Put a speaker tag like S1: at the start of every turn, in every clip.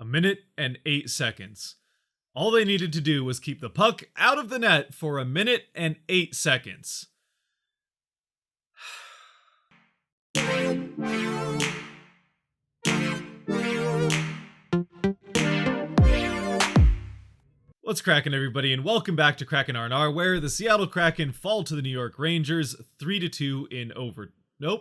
S1: A minute and 8 seconds. All they needed to do was keep the puck out of the net for a minute and 8 seconds. What's cracking, everybody, and welcome back to Kraken R&R, where the Seattle Kraken fall to the New York Rangers 3-2 in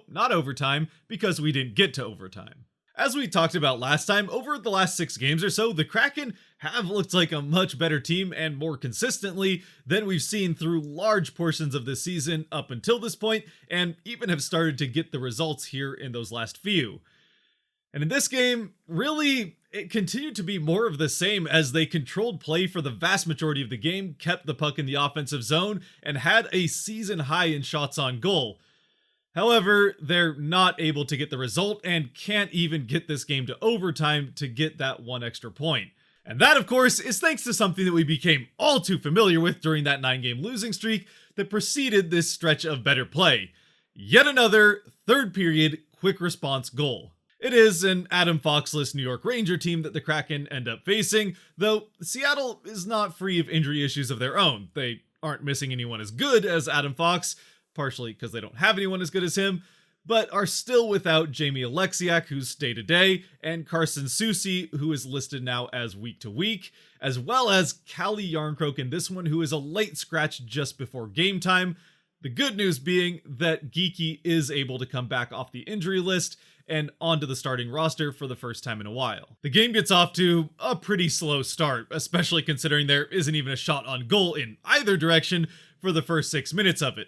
S1: not overtime, because we didn't get to overtime. As we talked about last time, over the last 6 games or so, the Kraken have looked like a much better team and more consistently than we've seen through large portions of this season up until this point, and even have started to get the results here in those last few. And in this game, really, it continued to be more of the same as they controlled play for the vast majority of the game, kept the puck in the offensive zone, and had a season high in shots on goal. However, they're not able to get the result and can't even get this game to overtime to get that one extra point. And that, of course, is thanks to something that we became all too familiar with during that 9-game losing streak that preceded this stretch of better play. Yet another third period quick response goal. It is an Adam Fox-less New York Ranger team that the Kraken end up facing, though Seattle is not free of injury issues of their own. They aren't missing anyone as good as Adam Fox, partially because they don't have anyone as good as him, but are still without Jamie Alexiak, who's day-to-day, and Carson Soucy, who is listed now as week-to-week, as well as Calle Jarnkrok in this one, who is a late scratch just before game time. The good news being that Geekie is able to come back off the injury list and onto the starting roster for the first time in a while. The game gets off to a pretty slow start, especially considering there isn't even a shot on goal in either direction for the first 6 minutes of it.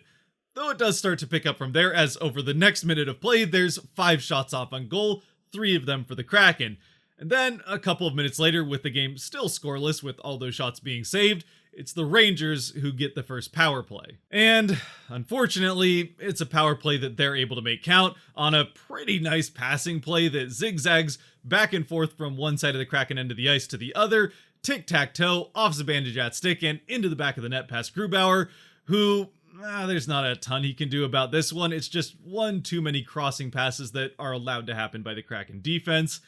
S1: Though it does start to pick up from there, as over the next minute of play, there's 5 shots off on goal, 3 of them for the Kraken. And then, a couple of minutes later, with the game still scoreless with all those shots being saved, it's the Rangers who get the first power play. And, unfortunately, it's a power play that they're able to make count on a pretty nice passing play that zigzags back and forth from one side of the Kraken end of the ice to the other, tic-tac-toe, off Zibanejad's stick and into the back of the net past Grubauer, who... there's not a ton he can do about this one. It's just one too many crossing passes that are allowed to happen by the Kraken defense,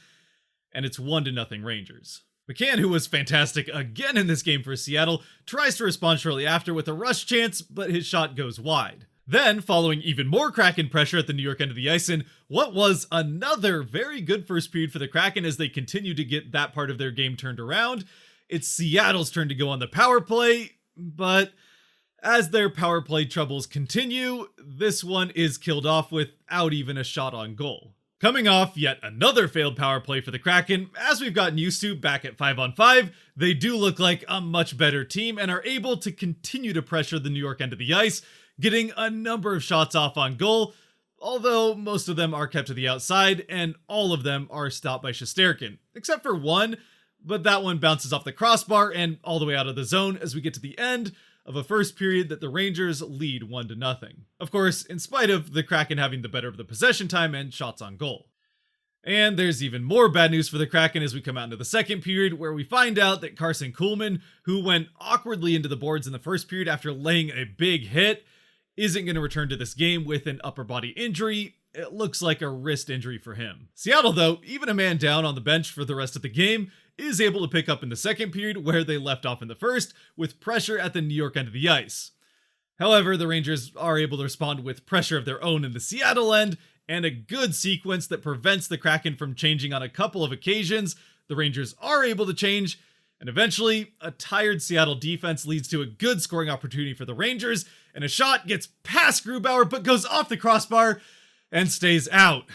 S1: and it's 1-0 Rangers. McCann, who was fantastic again in this game for Seattle, tries to respond shortly after with a rush chance, but his shot goes wide. Then, following even more Kraken pressure at the New York end of the ice in what was another very good first period for the Kraken as they continue to get that part of their game turned around, it's Seattle's turn to go on the power play, but as their power play troubles continue, this one is killed off without even a shot on goal. Coming off yet another failed power play for the Kraken, as we've gotten used to back at 5-on-5, they do look like a much better team and are able to continue to pressure the New York end of the ice, getting a number of shots off on goal, although most of them are kept to the outside and all of them are stopped by Shesterkin, except for one, but that one bounces off the crossbar and all the way out of the zone as we get to the end of a first period that the Rangers lead 1-0. Of course, in spite of the Kraken having the better of the possession time and shots on goal. And there's even more bad news for the Kraken as we come out into the second period, where we find out that Carson Kuhlman, who went awkwardly into the boards in the first period after laying a big hit, isn't going to return to this game with an upper body injury. It looks like a wrist injury for him. Seattle, though, even a man down on the bench for the rest of the game, is able to pick up in the second period where they left off in the first, with pressure at the New York end of the ice. However, the Rangers are able to respond with pressure of their own in the Seattle end, and a good sequence that prevents the Kraken from changing on a couple of occasions. The Rangers are able to change, and eventually, a tired Seattle defense leads to a good scoring opportunity for the Rangers, and a shot gets past Grubauer but goes off the crossbar and stays out.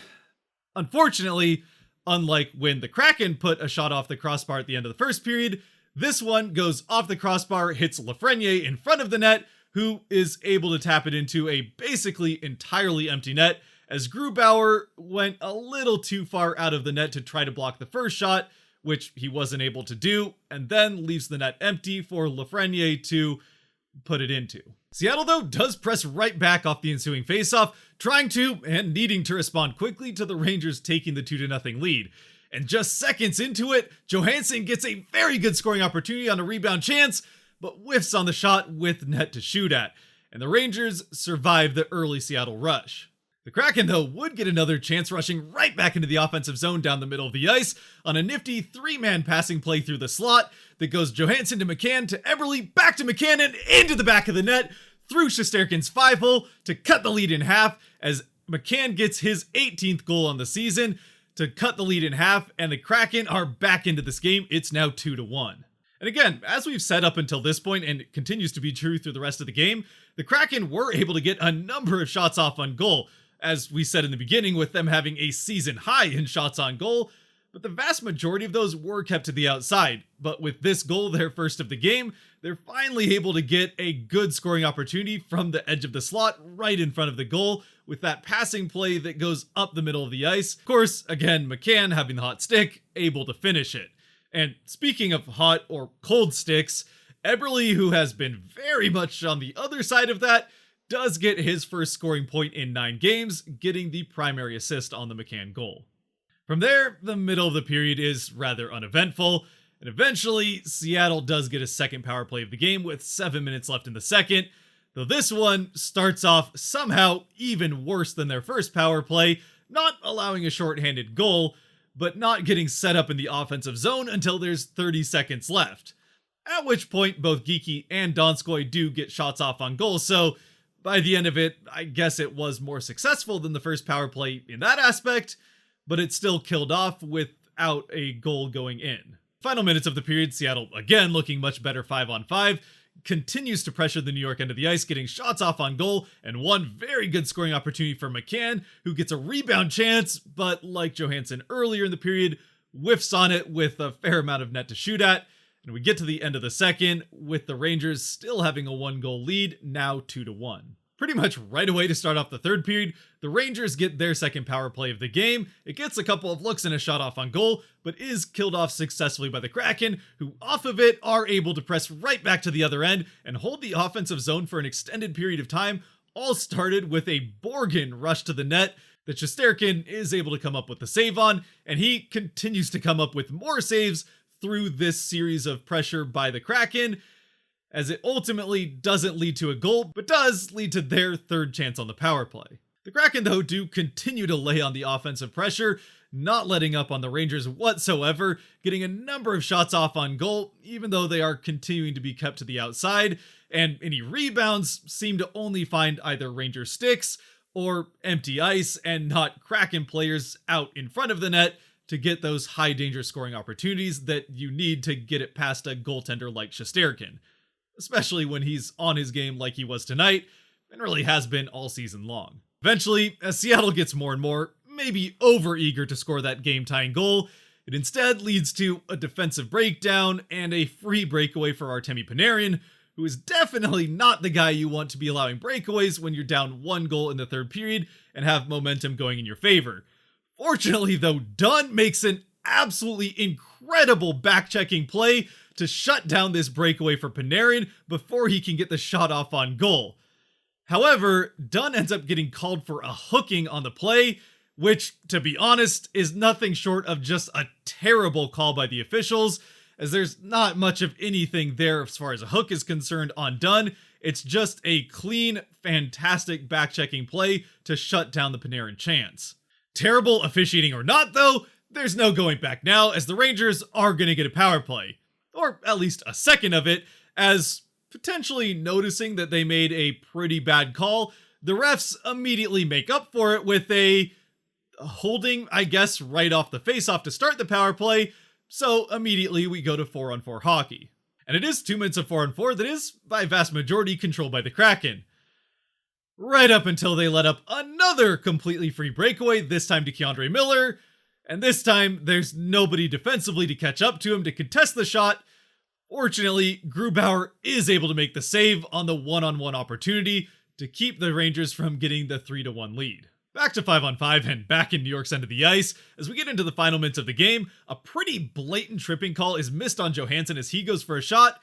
S1: Unfortunately, unlike when the Kraken put a shot off the crossbar at the end of the first period, this one goes off the crossbar, hits Lafreniere in front of the net, who is able to tap it into a basically entirely empty net, as Grubauer went a little too far out of the net to try to block the first shot, which he wasn't able to do, and then leaves the net empty for Lafreniere to put it into. Seattle, though, does press right back off the ensuing faceoff, trying to and needing to respond quickly to the Rangers taking the 2-0 lead. And just seconds into it, Johansson gets a very good scoring opportunity on a rebound chance, but whiffs on the shot with net to shoot at. And the Rangers survive the early Seattle rush. The Kraken, though, would get another chance rushing right back into the offensive zone down the middle of the ice on a nifty three-man passing play through the slot that goes Johansson to McCann to Eberle, back to McCann, and into the back of the net through Shesterkin's 5-hole to cut the lead in half as McCann gets his 18th goal on the season to cut the lead in half, and the Kraken are back into this game. It's now 2-1. And again, as we've said up until this point, and it continues to be true through the rest of the game, the Kraken were able to get a number of shots off on goal, as we said in the beginning, with them having a season high in shots on goal, but the vast majority of those were kept to the outside. But with this goal, their first of the game, they're finally able to get a good scoring opportunity from the edge of the slot right in front of the goal with that passing play that goes up the middle of the ice. Of course, again, McCann having the hot stick, able to finish it. And speaking of hot or cold sticks, Eberle, who has been very much on the other side of that, does get his first scoring point in 9 games, getting the primary assist on the McCann goal. From there, the middle of the period is rather uneventful, and eventually, Seattle does get a second power play of the game with 7 minutes left in the second, though this one starts off somehow even worse than their first power play, not allowing a shorthanded goal, but not getting set up in the offensive zone until there's 30 seconds left. At which point, both Geekie and Donskoy do get shots off on goal, so by the end of it, I guess it was more successful than the first power play in that aspect, but it still killed off without a goal going in. Final minutes of the period, Seattle again looking much better 5-on-5, continues to pressure the New York end of the ice, getting shots off on goal, and one very good scoring opportunity for McCann, who gets a rebound chance, but like Johansson earlier in the period, whiffs on it with a fair amount of net to shoot at. And we get to the end of the second, with the Rangers still having a 1-goal lead, now 2-1. Pretty much right away to start off the third period, the Rangers get their second power play of the game. It gets a couple of looks and a shot off on goal, but is killed off successfully by the Kraken, who off of it are able to press right back to the other end and hold the offensive zone for an extended period of time. All started with a Borgen rush to the net that Shesterkin is able to come up with the save on, and he continues to come up with more saves through this series of pressure by the Kraken, as it ultimately doesn't lead to a goal, but does lead to their third chance on the power play. The Kraken, though, do continue to lay on the offensive pressure, not letting up on the Rangers whatsoever, getting a number of shots off on goal, even though they are continuing to be kept to the outside, and any rebounds seem to only find either Ranger sticks or empty ice and not Kraken players out in front of the net to get those high danger scoring opportunities that you need to get it past a goaltender like Shesterkin, especially when he's on his game like he was tonight and really has been all season long. Eventually, as Seattle gets more and more, maybe over-eager to score that game-tying goal, it instead leads to a defensive breakdown and a free breakaway for Artemi Panarin, who is definitely not the guy you want to be allowing breakaways when you're down 1 goal in the third period and have momentum going in your favor. Fortunately, though, Dunn makes an absolutely incredible back-checking play to shut down this breakaway for Panarin before he can get the shot off on goal. However, Dunn ends up getting called for a hooking on the play, which, to be honest, is nothing short of just a terrible call by the officials, as there's not much of anything there as far as a hook is concerned on Dunn. It's just a clean, fantastic back-checking play to shut down the Panarin chance. Terrible officiating or not, though, there's no going back now, as the Rangers are going to get a power play. Or at least a second of it, as potentially noticing that they made a pretty bad call, the refs immediately make up for it with a holding, I guess, right off the faceoff to start the power play, so immediately we go to 4-on-4 hockey. And it is 2 minutes of 4-on-4 that is, by vast majority, controlled by the Kraken. Right up until they let up another completely free breakaway, this time to Keandre Miller, and this time there's nobody defensively to catch up to him to contest the shot. Fortunately, Grubauer is able to make the save on the 1-on-1 opportunity to keep the Rangers from getting the 3-1 lead. Back to 5-on-5 and back in New York's end of the ice. As we get into the final minutes of the game, a pretty blatant tripping call is missed on Johansson as he goes for a shot,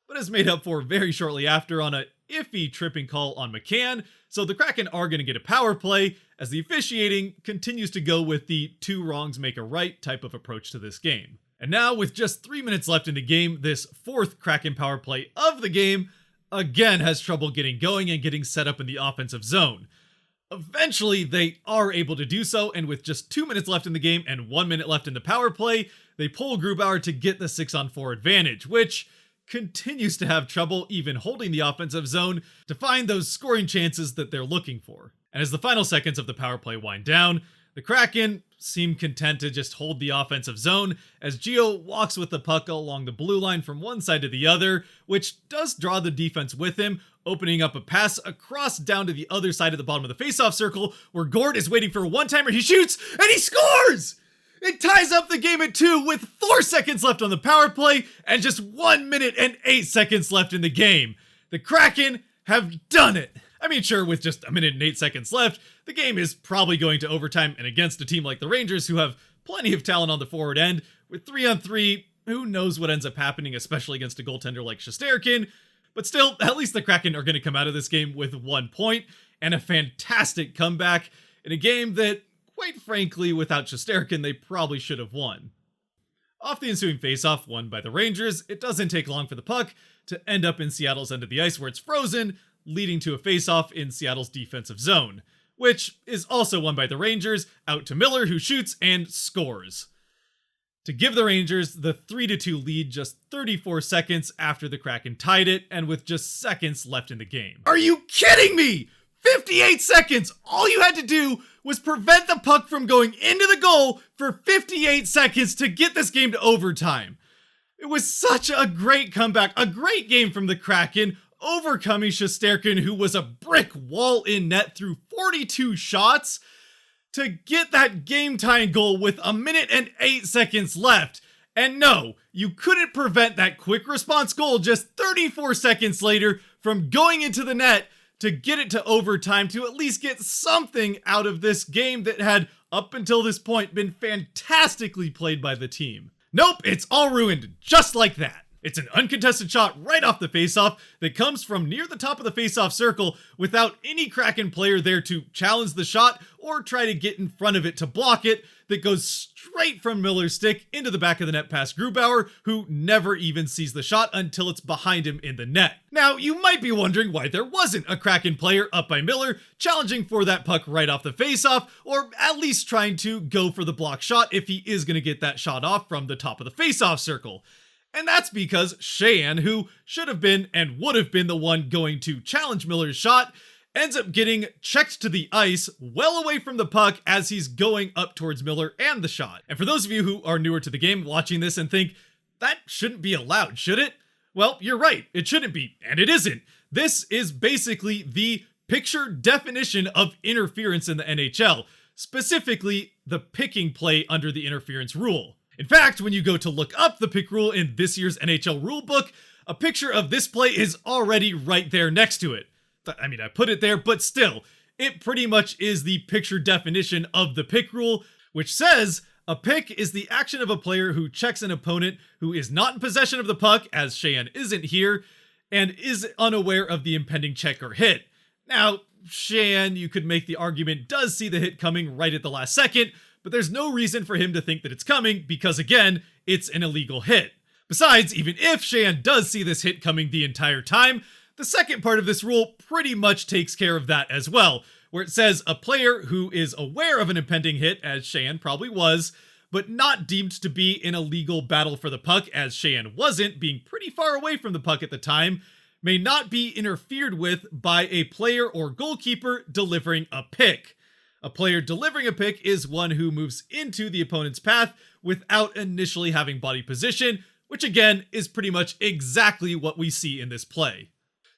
S1: but is made up for very shortly after on a iffy tripping call on McCann, so the Kraken are going to get a power play as the officiating continues to go with the 2 wrongs make a right type of approach to this game. And now, with just 3 minutes left in the game, this 4th Kraken power play of the game again has trouble getting going and getting set up in the offensive zone. Eventually, they are able to do so, and with just 2 minutes left in the game and 1 minute left in the power play, they pull Grubauer to get the 6-on-4 advantage, which continues to have trouble even holding the offensive zone to find those scoring chances that they're looking for. And as the final seconds of the power play wind down, the Kraken seem content to just hold the offensive zone as Gio walks with the puck along the blue line from one side to the other, which does draw the defense with him, opening up a pass across down to the other side of the bottom of the faceoff circle where Gord is waiting for a one-timer. He shoots and he scores! It ties up the game at 2 with 4 seconds left on the power play and just 1 minute and 8 seconds left in the game. The Kraken have done it. I mean, sure, with just 1 minute and 8 seconds left, the game is probably going to overtime, and against a team like the Rangers who have plenty of talent on the forward end, with 3-on-3, who knows what ends up happening, especially against a goaltender like Shesterkin. But still, at least the Kraken are going to come out of this game with 1 point and a fantastic comeback in a game that, quite frankly, without Shesterkin, they probably should have won. Off the ensuing faceoff won by the Rangers, it doesn't take long for the puck to end up in Seattle's end of the ice where it's frozen, leading to a faceoff in Seattle's defensive zone, which is also won by the Rangers, out to Miller, who shoots and scores to give the Rangers the 3-2 lead just 34 seconds after the Kraken tied it, and with just seconds left in the game. Are you kidding me? 58 seconds! All you had to do was prevent the puck from going into the goal for 58 seconds to get this game to overtime. It was such a great comeback, a great game from the Kraken, overcoming Shesterkin, who was a brick wall in net through 42 shots, to get that game-tying goal with 1 minute and 8 seconds left. And no, you couldn't prevent that quick response goal just 34 seconds later from going into the net to get it to overtime, to at least get something out of this game that had, up until this point, been fantastically played by the team. Nope, it's all ruined just like that. It's an uncontested shot right off the faceoff that comes from near the top of the faceoff circle without any Kraken player there to challenge the shot or try to get in front of it to block it, that goes straight from Miller's stick into the back of the net past Grubauer, who never even sees the shot until it's behind him in the net. Now, you might be wondering why there wasn't a Kraken player up by Miller challenging for that puck right off the faceoff, or at least trying to go for the block shot if he is going to get that shot off from the top of the faceoff circle. And that's because Sheahan, who should have been and would have been the one going to challenge Miller's shot, ends up getting checked to the ice well away from the puck as he's going up towards Miller and the shot. And for those of you who are newer to the game watching this and think, that shouldn't be allowed, should it? Well, you're right, it shouldn't be, and it isn't. This is basically the picture definition of interference in the NHL, specifically the picking play under the interference rule. In fact, when you go to look up the pick rule in this year's NHL rulebook, a picture of this play is already right there next to it. I mean, I put it there, but still, it pretty much is the picture definition of the pick rule, which says a pick is the action of a player who checks an opponent who is not in possession of the puck, as Sheahan isn't here, and is unaware of the impending check or hit. Now, Sheahan, you could make the argument, does see the hit coming right at the last second, but there's no reason for him to think that it's coming because, again, it's an illegal hit. Besides, even if Sheahan does see this hit coming the entire time, the second part of this rule pretty much takes care of that as well, where it says a player who is aware of an impending hit, as Sheahan probably was, but not deemed to be in a legal battle for the puck, as Sheahan wasn't, being pretty far away from the puck at the time, may not be interfered with by a player or goalkeeper delivering a pick. A player delivering a pick is one who moves into the opponent's path without initially having body position, which again is pretty much exactly what we see in this play.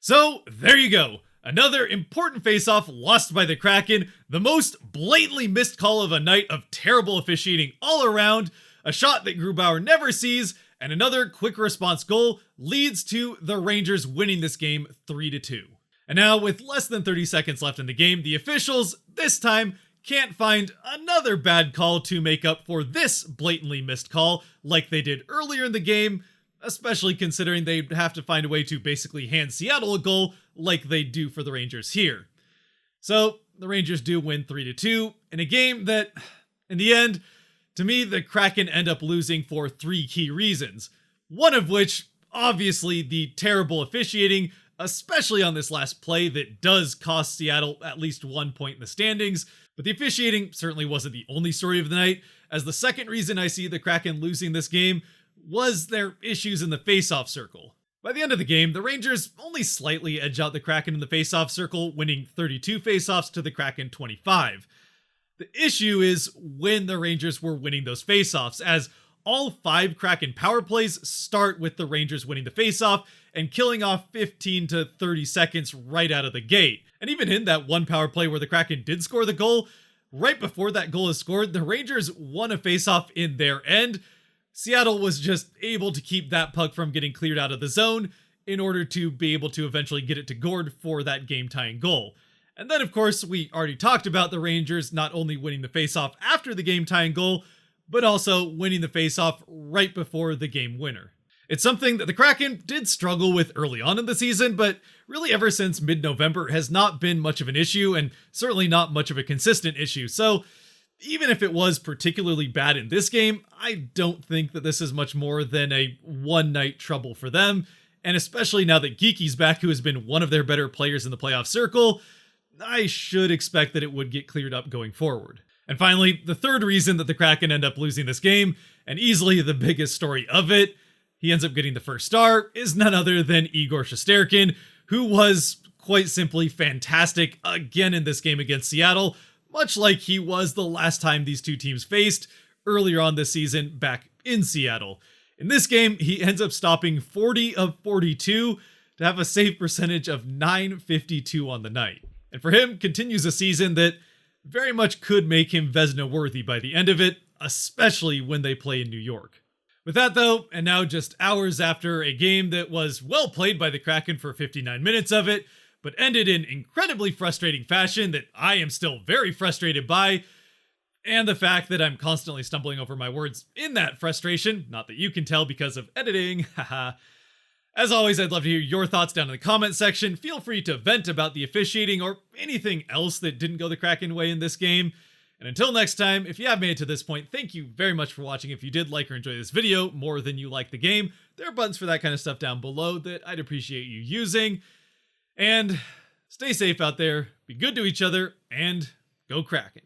S1: So there you go. Another important faceoff lost by the Kraken, the most blatantly missed call of a night of terrible officiating all around, a shot that Grubauer never sees, and another quick response goal leads to the Rangers winning this game 3-2. And now, with less than 30 seconds left in the game, the officials, this time, can't find another bad call to make up for this blatantly missed call like they did earlier in the game, especially considering they'd have to find a way to basically hand Seattle a goal like they do for the Rangers here. So, the Rangers do win 3-2 in a game that, in the end, to me, the Kraken end up losing for 3 key reasons. One of which, obviously, the terrible officiating especially on this last play that does cost Seattle at least 1 point in the standings. But the officiating certainly wasn't the only story of the night, as the second reason I see the Kraken losing this game was their issues in the faceoff circle. By the end of the game, the Rangers only slightly edge out the Kraken in the faceoff circle, winning 32 faceoffs to the Kraken 25. The issue is when the Rangers were winning those faceoffs, as all 5 Kraken power plays start with the Rangers winning the faceoff and killing off 15 to 30 seconds right out of the gate. And even in that one power play where the Kraken did score the goal, right before that goal is scored, the Rangers won a faceoff in their end. Seattle was just able to keep that puck from getting cleared out of the zone in order to be able to eventually get it to Gord for that game-tying goal. And then, of course, we already talked about the Rangers not only winning the faceoff after the game-tying goal, but also winning the faceoff right before the game winner. It's something that the Kraken did struggle with early on in the season, but really ever since mid-November has not been much of an issue, and certainly not much of a consistent issue. So even if it was particularly bad in this game, I don't think that this is much more than a one-night trouble for them. And especially now that Geeky's back, who has been one of their better players in the playoff circle, I should expect that it would get cleared up going forward. And finally, the third reason that the Kraken end up losing this game, and easily the biggest story of it, he ends up getting the first star, is none other than Igor Shesterkin, who was quite simply fantastic again in this game against Seattle, much like he was the last time these two teams faced earlier on this season back in Seattle. In this game, he ends up stopping 40 of 42 to have a save percentage of .952 on the night. And for him, continues a season that very much could make him Vezina worthy by the end of it, especially when they play in New York. With that though, and now just hours after a game that was well played by the Kraken for 59 minutes of it, but ended in incredibly frustrating fashion that I am still very frustrated by, and the fact that I'm constantly stumbling over my words in that frustration, not that you can tell because of editing, haha. As always, I'd love to hear your thoughts down in the comment section. Feel free to vent about the officiating or anything else that didn't go the Kraken way in this game. And until next time, if you have made it to this point, thank you very much for watching. If you did like or enjoy this video more than you like the game, there are buttons for that kind of stuff down below that I'd appreciate you using. And stay safe out there, be good to each other, and go Kraken.